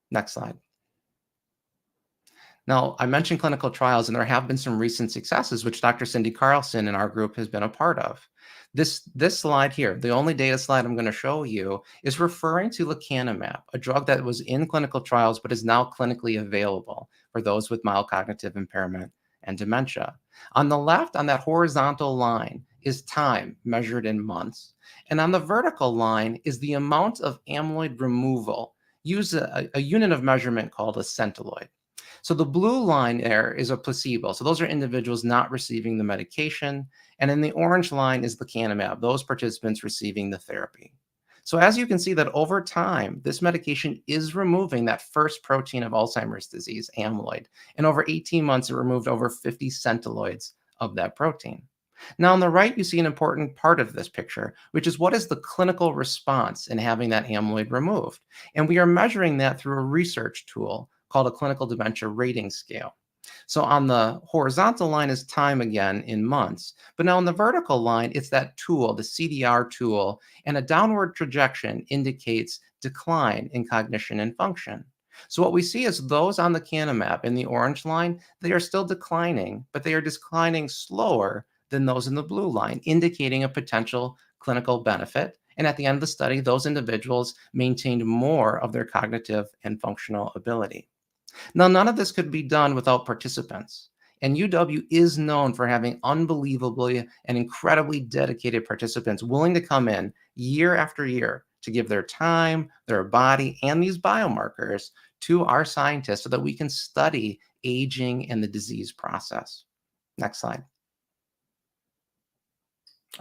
Next slide. Now, I mentioned clinical trials, and there have been some recent successes, which Dr. Cindy Carlson in our group has been a part of. This slide here, the only data slide I'm going to show you, is referring to lecanemab, a drug that was in clinical trials but is now clinically available for those with mild cognitive impairment and dementia. On the left, on that horizontal line, is time measured in months. And on the vertical line is the amount of amyloid removal. Use a unit of measurement called a centiloid. So the blue line there is a placebo. So those are individuals not receiving the medication. And in the orange line is lecanemab, those participants receiving the therapy. So as you can see that over time, this medication is removing that first protein of Alzheimer's disease, amyloid. And over 18 months, it removed over 50 centiloids of that protein. Now on the right, you see an important part of this picture, which is what is the clinical response in having that amyloid removed? And we are measuring that through a research tool called a clinical dementia rating scale. So on the horizontal line is time again in months, but now on the vertical line, it's that tool, the CDR tool, and a downward trajectory indicates decline in cognition and function. So what we see is those on the lecanemab in the orange line, they are still declining, but they are declining slower than those in the blue line, indicating a potential clinical benefit. And at the end of the study, those individuals maintained more of their cognitive and functional ability. Now, none of this could be done without participants. And UW is known for having unbelievably and incredibly dedicated participants willing to come in year after year to give their time, their body, and these biomarkers to our scientists so that we can study aging and the disease process. Next slide.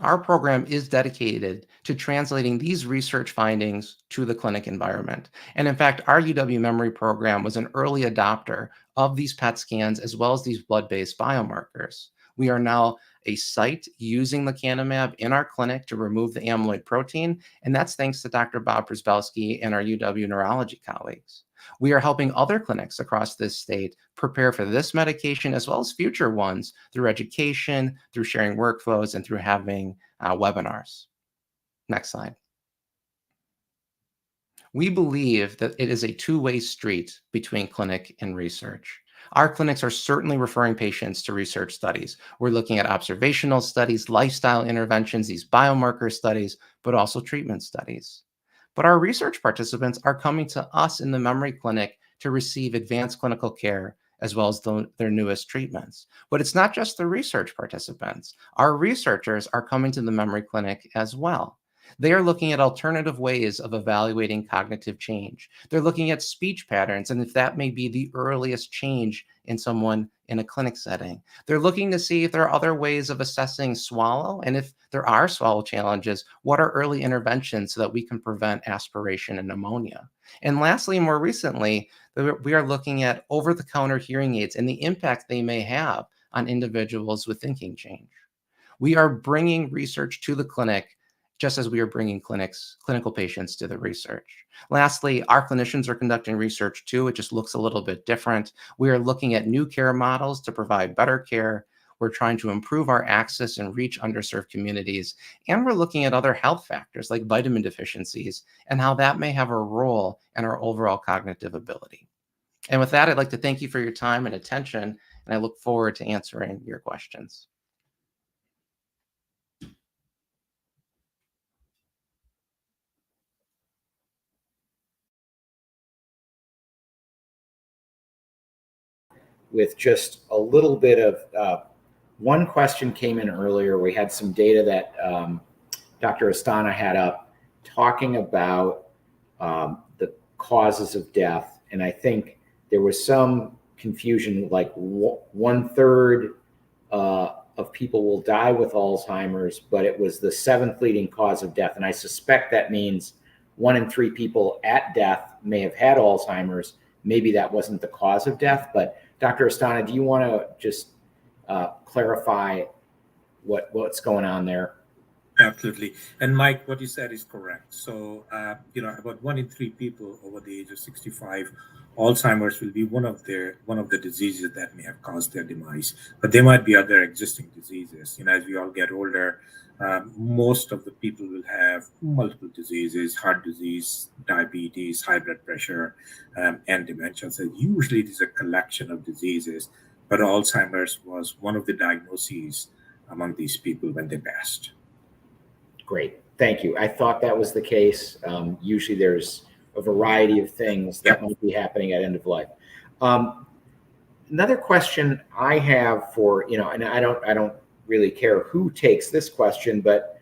Our program is dedicated to translating these research findings to the clinic environment. And in fact, our UW Memory program was an early adopter of these PET scans as well as these blood-based biomarkers. We are now a site using lecanemab in our clinic to remove the amyloid protein, and that's thanks to Dr. Bob Przybelski and our UW neurology colleagues. We are helping other clinics across this state prepare for this medication as well as future ones through education, through sharing workflows, and through having webinars. Next slide. We believe that it is a two-way street between clinic and research. Our clinics are certainly referring patients to research studies. We're looking at observational studies, lifestyle interventions, these biomarker studies, but also treatment studies. But our research participants are coming to us in the memory clinic to receive advanced clinical care as well as their newest treatments. But it's not just the research participants. Our researchers are coming to the memory clinic as well. They are looking at alternative ways of evaluating cognitive change. They're looking at speech patterns and if that may be the earliest change in someone in a clinic setting. They're looking to see if there are other ways of assessing swallow, and if there are swallow challenges, what are early interventions so that we can prevent aspiration and pneumonia. And lastly, more recently, we are looking at over-the-counter hearing aids and the impact they may have on individuals with thinking change. We are bringing research to the clinic just as we are bringing clinical patients to the research. Lastly, our clinicians are conducting research too. It just looks a little bit different. We are looking at new care models to provide better care. We're trying to improve our access and reach underserved communities. And we're looking at other health factors like vitamin deficiencies and how that may have a role in our overall cognitive ability. And with that, I'd like to thank you for your time and attention, and I look forward to answering your questions. With just a little bit of one question came in earlier. We had some data that Dr. Asthana had up talking about the causes of death. And I think there was some confusion, like 1/3 of people will die with Alzheimer's, but it was the 7th leading cause of death. And I suspect that means 1 in 3 people at death may have had Alzheimer's. Maybe that wasn't the cause of death, but Dr. Asthana, do you want to just clarify what's going on there? Absolutely. And Mike, what you said is correct. So, about 1 in 3 people over the age of 65, Alzheimer's will be one of the diseases that may have caused their demise. But there might be other existing diseases. As we all get older, most of the people will have multiple diseases: heart disease, diabetes, high blood pressure, and dementia. So usually it is a collection of diseases, but Alzheimer's was one of the diagnoses among these people when they passed. Great, thank you. I thought that was the case. Usually there's a variety of things that might be happening at end of life. Another question I have for, and I don't really care who takes this question, but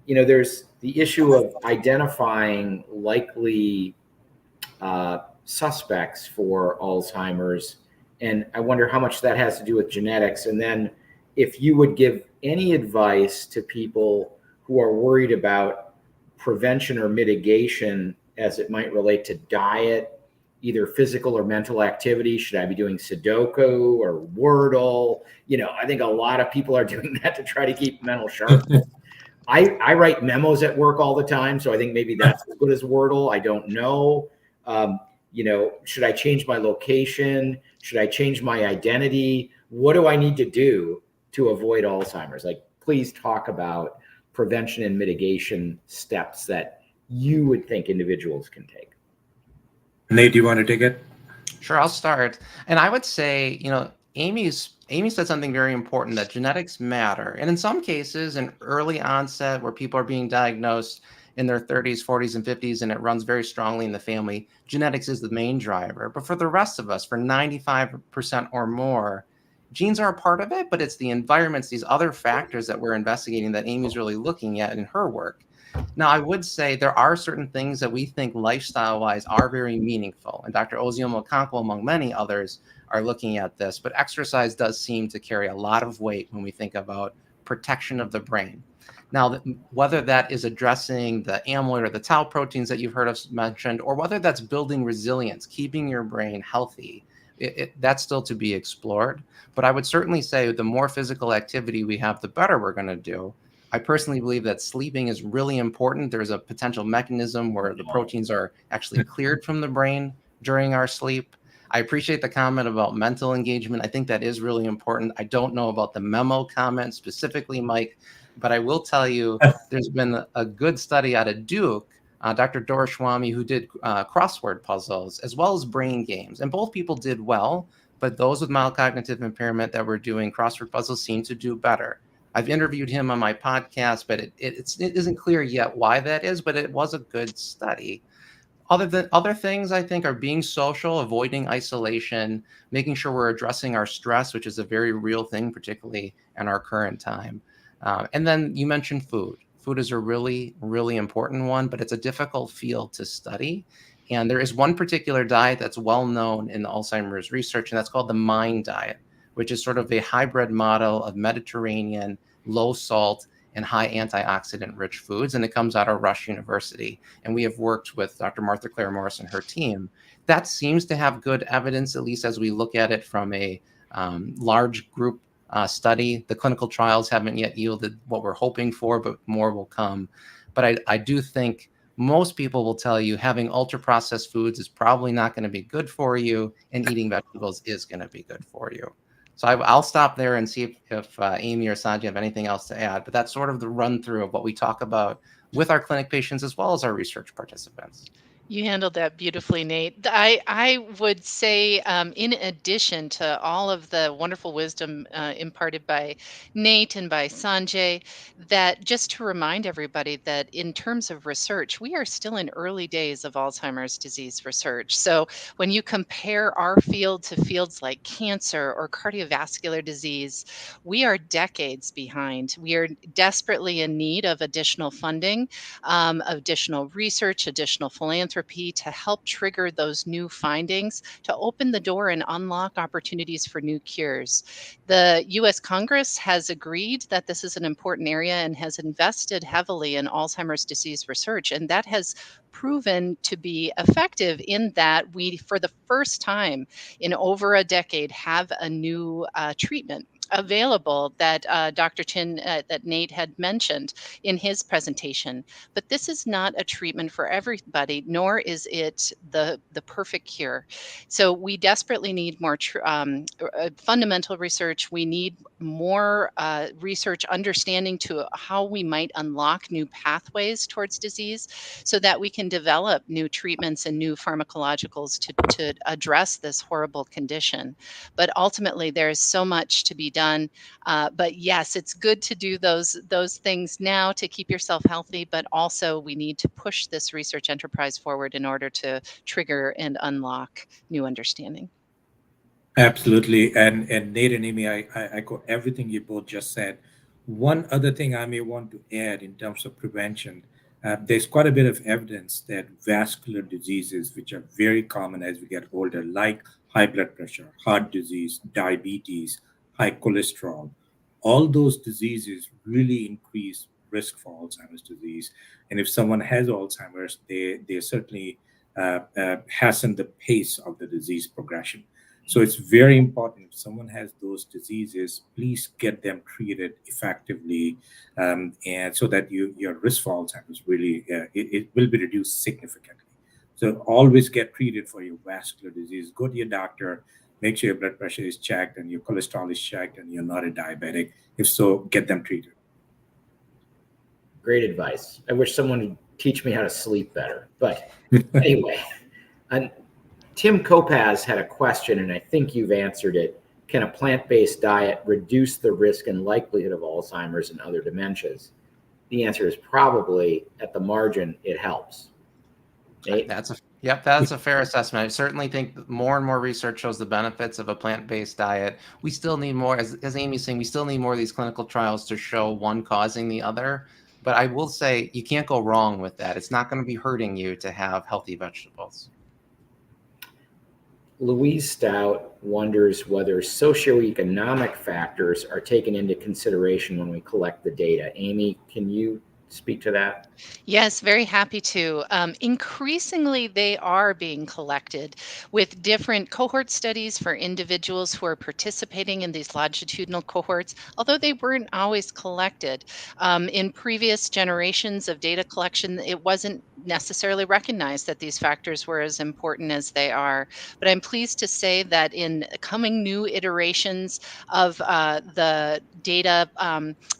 there's the issue of identifying likely suspects for Alzheimer's, and I wonder how much that has to do with genetics. And then if you would give any advice to people who are worried about prevention or mitigation as it might relate to diet, either physical or mental activity. Should I be doing Sudoku or Wordle? I think a lot of people are doing that to try to keep mental sharpness. I write memos at work all the time, so I think maybe that's as good as Wordle. I don't know. should I change my location? Should I change my identity? What do I need to do to avoid Alzheimer's? Like, please talk about prevention and mitigation steps that you would think individuals can take. Nate, do you want to take it? Sure, I'll start. And I would say, Amy said something very important, that genetics matter. And in some cases, in early onset where people are being diagnosed in their 30s, 40s, and 50s, and it runs very strongly in the family, genetics is the main driver. But for the rest of us, for 95% or more, genes are a part of it, but it's the environments, these other factors that we're investigating that Amy's really looking at in her work. Now, I would say there are certain things that we think lifestyle-wise are very meaningful, and Dr. Ozioma-Okonkwo, among many others, are looking at this, but exercise does seem to carry a lot of weight when we think about protection of the brain. Now, whether that is addressing the amyloid or the tau proteins that you've heard us mentioned, or whether that's building resilience, keeping your brain healthy, that's still to be explored. But I would certainly say the more physical activity we have, the better we're going to do. I personally believe that sleeping is really important. There's a potential mechanism where the proteins are actually cleared from the brain during our sleep. I appreciate the comment about mental engagement. I think that is really important. I don't know about the memo comment specifically, Mike, but I will tell you there's been a good study out of Duke, Dr. Dorashwamy, who did crossword puzzles as well as brain games. And both people did well, but those with mild cognitive impairment that were doing crossword puzzles seemed to do better. I've interviewed him on my podcast, but it isn't clear yet why that is, but it was a good study. Other things, I think, are being social, avoiding isolation, making sure we're addressing our stress, which is a very real thing, particularly in our current time. And then you mentioned food. Food is a really, really important one, but it's a difficult field to study. And there is one particular diet that's well known in the Alzheimer's research, and that's called the MIND diet, which is sort of a hybrid model of Mediterranean, low salt, and high antioxidant rich foods. And it comes out of Rush University. And we have worked with Dr. Martha Claire Morris and her team. That seems to have good evidence, at least as we look at it from a large group study. The clinical trials haven't yet yielded what we're hoping for, but more will come. But I do think most people will tell you having ultra processed foods is probably not going to be good for you, and eating vegetables is going to be good for you. So I'll stop there and see if Amy or Sanjay have anything else to add. But that's sort of the run through of what we talk about with our clinic patients as well as our research participants. You handled that beautifully, Nate. I would say, in addition to all of the wonderful wisdom imparted by Nate and by Sanjay, that just to remind everybody that in terms of research, we are still in early days of Alzheimer's disease research. So when you compare our field to fields like cancer or cardiovascular disease, we are decades behind. We are desperately in need of additional funding, additional research, additional philanthropy to help trigger those new findings, to open the door and unlock opportunities for new cures. The US Congress has agreed that this is an important area and has invested heavily in Alzheimer's disease research, and that has proven to be effective in that we, for the first time in over a decade, have a new treatment available that Dr. Chin, that Nate had mentioned in his presentation. But this is not a treatment for everybody, nor is it the perfect cure. So we desperately need more fundamental research. We need more research understanding to how we might unlock new pathways towards disease so that we can develop new treatments and new pharmacologicals to address this horrible condition. But ultimately, there's so much to be done. But yes, it's good to do those things now to keep yourself healthy, but also we need to push this research enterprise forward in order to trigger and unlock new understanding. Absolutely. And Nate and Amy, I echo everything you both just said. One other thing I may want to add in terms of prevention, there's quite a bit of evidence that vascular diseases, which are very common as we get older, like high blood pressure, heart disease, diabetes, high cholesterol, all those diseases really increase risk for Alzheimer's disease. And if someone has Alzheimer's, they certainly hasten the pace of the disease progression. So it's very important if someone has those diseases, please get them treated effectively, and so that your risk for Alzheimer's really it will be reduced significantly. So always get treated for your vascular disease. Go to your doctor, make sure your blood pressure is checked and your cholesterol is checked and you're not a diabetic. If so, get them treated. Great advice. I wish someone would teach me how to sleep better. But anyway, and Tim Kopaz had a question, and I think you've answered it. Can a plant-based diet reduce the risk and likelihood of Alzheimer's and other dementias? The answer is probably at the margin, it helps. Nate? That's a fair assessment. I certainly think more and more research shows the benefits of a plant-based diet. We still need more, as Amy's saying, we still need more of these clinical trials to show one causing the other. But I will say you can't go wrong with that. It's not going to be hurting you to have healthy vegetables. Louise Stout wonders whether socioeconomic factors are taken into consideration when we collect the data. Amy, can you speak to that? Yes, very happy to. Increasingly, they are being collected with different cohort studies for individuals who are participating in these longitudinal cohorts, although they weren't always collected. In previous generations of data collection, it wasn't necessarily recognized that these factors were as important as they are. But I'm pleased to say that in coming new iterations of the data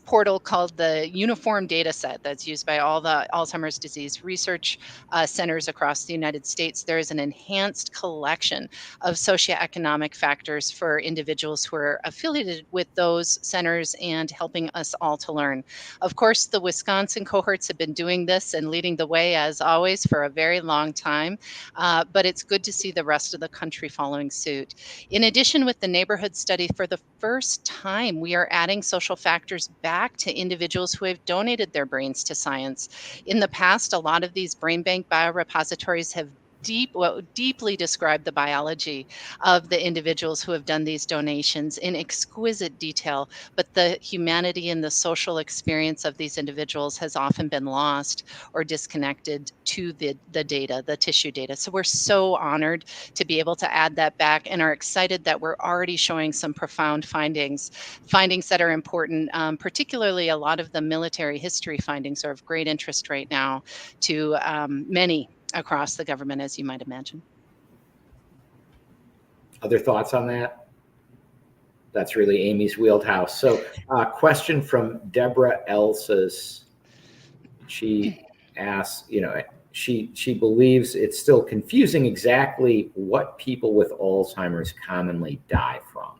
portal called the Uniform Data Set that's used by all the Alzheimer's disease research centers across the United States, there is an enhanced collection of socioeconomic factors for individuals who are affiliated with those centers and helping us all to learn. Of course, the Wisconsin cohorts have been doing this and leading the way, as always, for a very long time, but it's good to see the rest of the country following suit. In addition, with the neighborhood study, for the first time, we are adding social factors back to individuals who have donated their brains to science. In the past, a lot of these brain bank biorepositories have deeply described the biology of the individuals who have done these donations in exquisite detail, but the humanity and the social experience of these individuals has often been lost or disconnected to the data, the tissue data. So we're so honored to be able to add that back and are excited that we're already showing some profound findings that are important. Particularly, a lot of the military history findings are of great interest right now to many across the government, as you might imagine. Other thoughts on that? That's really Amy's wheelhouse. So question from Deborah Elsa's. She asks, she believes it's still confusing exactly what people with Alzheimer's commonly die from.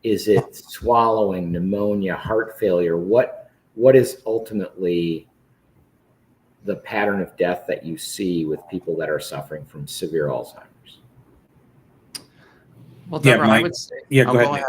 Is it swallowing, pneumonia, heart failure? What is ultimately the pattern of death that you see with people that are suffering from severe Alzheimer's? Well, Deborah, Mike, I would say, go ahead.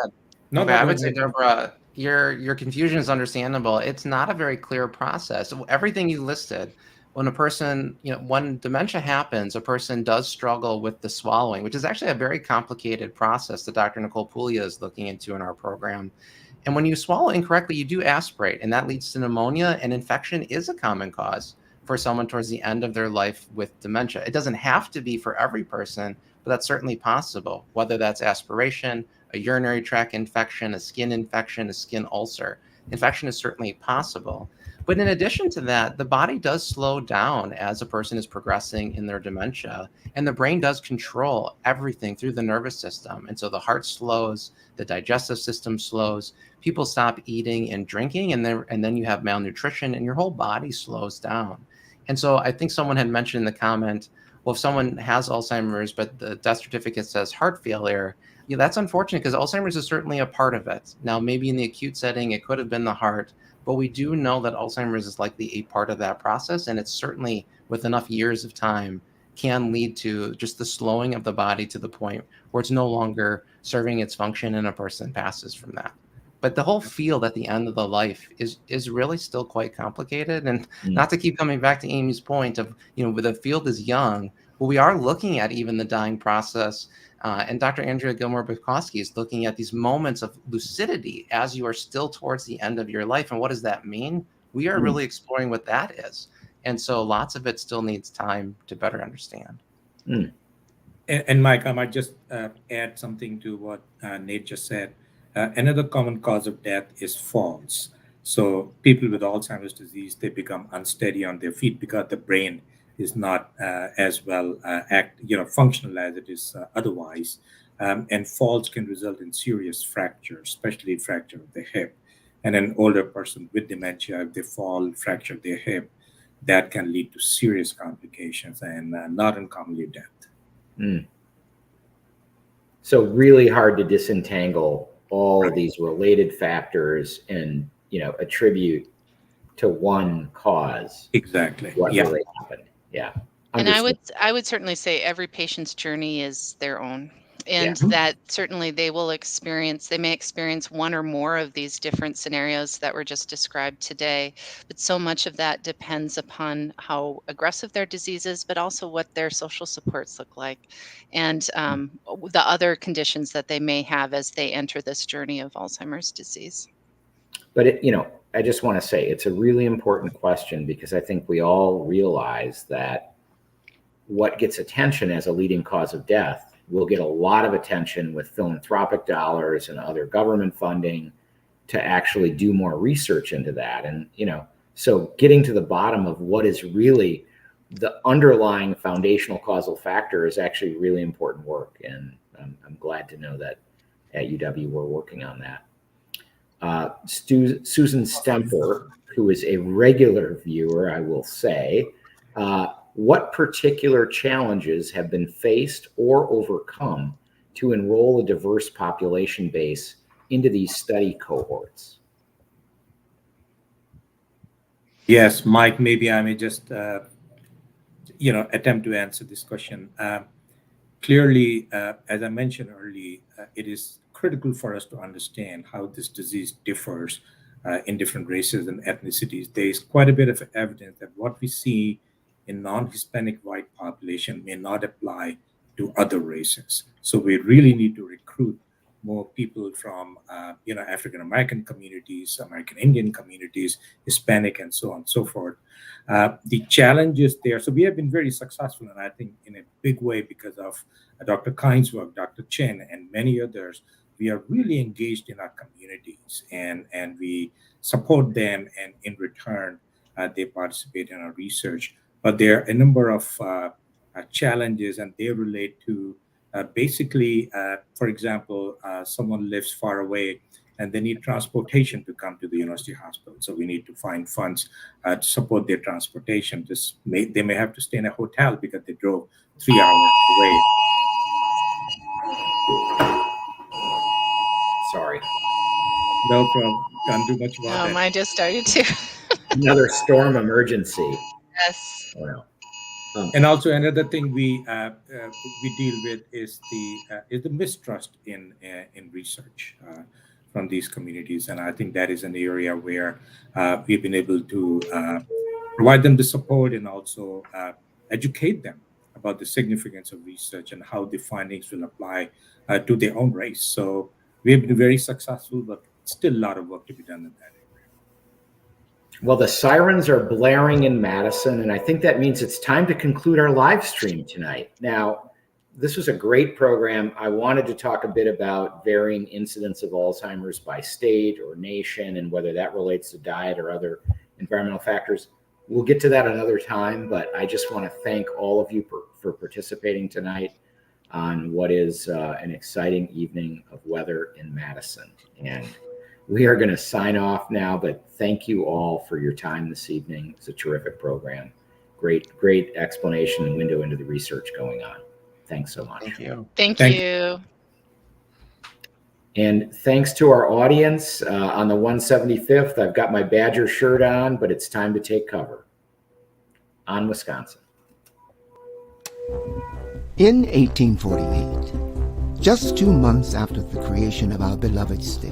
No, I would say, Deborah, your confusion is understandable. It's not a very clear process. Everything you listed, when a person, when dementia happens, a person does struggle with the swallowing, which is actually a very complicated process that Dr. Nicole Puglia is looking into in our program. And when you swallow incorrectly, you do aspirate, and that leads to pneumonia, and infection is a common cause for someone towards the end of their life with dementia. It doesn't have to be for every person, but that's certainly possible, whether that's aspiration, a urinary tract infection, a skin infection, a skin ulcer. Infection is certainly possible. But in addition to that, the body does slow down as a person is progressing in their dementia, and the brain does control everything through the nervous system. And so the heart slows, the digestive system slows, people stop eating and drinking, and then you have malnutrition, and your whole body slows down. And so I think someone had mentioned in the comment, well, if someone has Alzheimer's, but the death certificate says heart failure, that's unfortunate because Alzheimer's is certainly a part of it. Now, maybe in the acute setting, it could have been the heart, but we do know that Alzheimer's is likely a part of that process. And it's certainly, with enough years of time, can lead to just the slowing of the body to the point where it's no longer serving its function and a person passes from that. But the whole field at the end of the life is really still quite complicated. And not to keep coming back to Amy's point of, the field is young, but we are looking at even the dying process. And Dr. Andrea Gilmore-Bukowski is looking at these moments of lucidity as you are still towards the end of your life. And what does that mean? We are really exploring what that is. And so lots of it still needs time to better understand. And Mike, I might just add something to what Nate just said. Another common cause of death is falls. So people with Alzheimer's disease, they become unsteady on their feet because the brain is not as well functional as it is otherwise. And falls can result in serious fractures, especially fracture of the hip. And an older person with dementia, if they fall, fracture their hip, that can lead to serious complications and not uncommonly death. Mm. So really hard to disentangle all of these related factors and, attribute to one cause. Exactly. What really happened. Yeah. And Understood. I would certainly say every patient's journey is their own. And that certainly they may experience one or more of these different scenarios that were just described today. But so much of that depends upon how aggressive their disease is, but also what their social supports look like, and the other conditions that they may have as they enter this journey of Alzheimer's disease. But I just want to say it's a really important question, because I think we all realize that what gets attention as a leading cause of death will get a lot of attention with philanthropic dollars and other government funding to actually do more research into that. And, so getting to the bottom of what is really the underlying foundational causal factor is actually really important work. And I'm glad to know that at UW we're working on that. Susan Stemper, who is a regular viewer, I will say, what particular challenges have been faced or overcome to enroll a diverse population base into these study cohorts? Yes, Mike, maybe I may just, attempt to answer this question. Clearly, as I mentioned earlier, it is critical for us to understand how this disease differs in different races and ethnicities. There is quite a bit of evidence that what we see in non-Hispanic white population may not apply to other races. So we really need to recruit more people from, African American communities, American Indian communities, Hispanic, and so on and so forth. The challenges there. So we have been very successful, and I think in a big way because of Dr. Kind's work, Dr. Chen, and many others. We are really engaged in our communities, and we support them, and in return, they participate in our research. But there are a number of challenges, and they relate to basically, for example, someone lives far away and they need transportation to come to the university hospital. So we need to find funds to support their transportation. They may have to stay in a hotel because they drove 3 hours away. Sorry. No problem. Can't do much about that. Mine just started to. Another storm emergency. Yes. Wow. And also another thing we deal with is the mistrust in research from these communities, and I think that is an area where we've been able to provide them the support and also educate them about the significance of research and how the findings will apply to their own race. So we've been very successful, but still a lot of work to be done in that area. Well, the sirens are blaring in Madison, and I think that means it's time to conclude our live stream tonight. Now, this was a great program. I wanted to talk a bit about varying incidence of Alzheimer's by state or nation and whether that relates to diet or other environmental factors. We'll get to that another time, but I just want to thank all of you for participating tonight on what is an exciting evening of weather in Madison. And we are going to sign off now, but thank you all for your time this evening. It's a terrific program. Great explanation and window into the research going on. Thanks so much. Thank you. Thank you. And thanks to our audience on the 175th. I've got my Badger shirt on, but it's time to take cover. On Wisconsin. In 1848, just 2 months after the creation of our beloved state,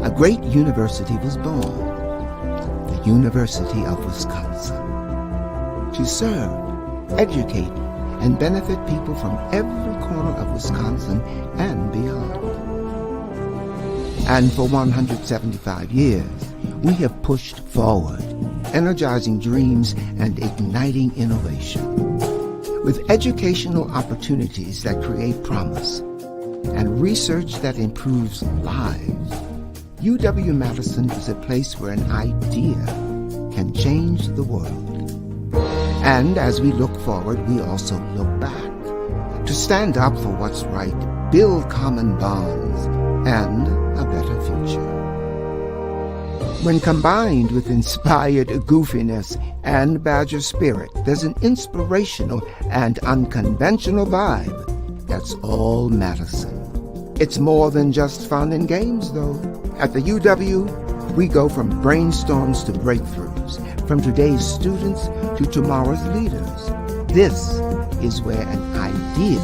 a great university was born, the University of Wisconsin, to serve, educate, and benefit people from every corner of Wisconsin and beyond. And for 175 years, we have pushed forward, energizing dreams and igniting innovation. With educational opportunities that create promise and research that improves lives, UW-Madison is a place where an idea can change the world. And as we look forward, we also look back to stand up for what's right, build common bonds, and a better future. When combined with inspired goofiness and Badger spirit, there's an inspirational and unconventional vibe that's all Madison. It's more than just fun and games, though. At the UW, we go from brainstorms to breakthroughs, from today's students to tomorrow's leaders. This is where an idea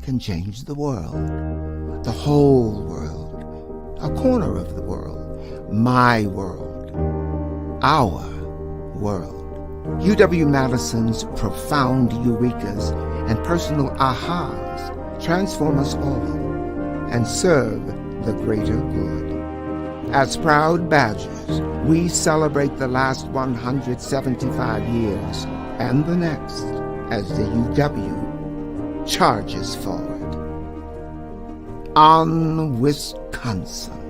can change the world, the whole world, a corner of the world, my world, our world. UW-Madison's profound eurekas and personal ahas transform us all and serve the greater good. As proud Badgers, we celebrate the last 175 years and the next as the UW charges forward. On Wisconsin.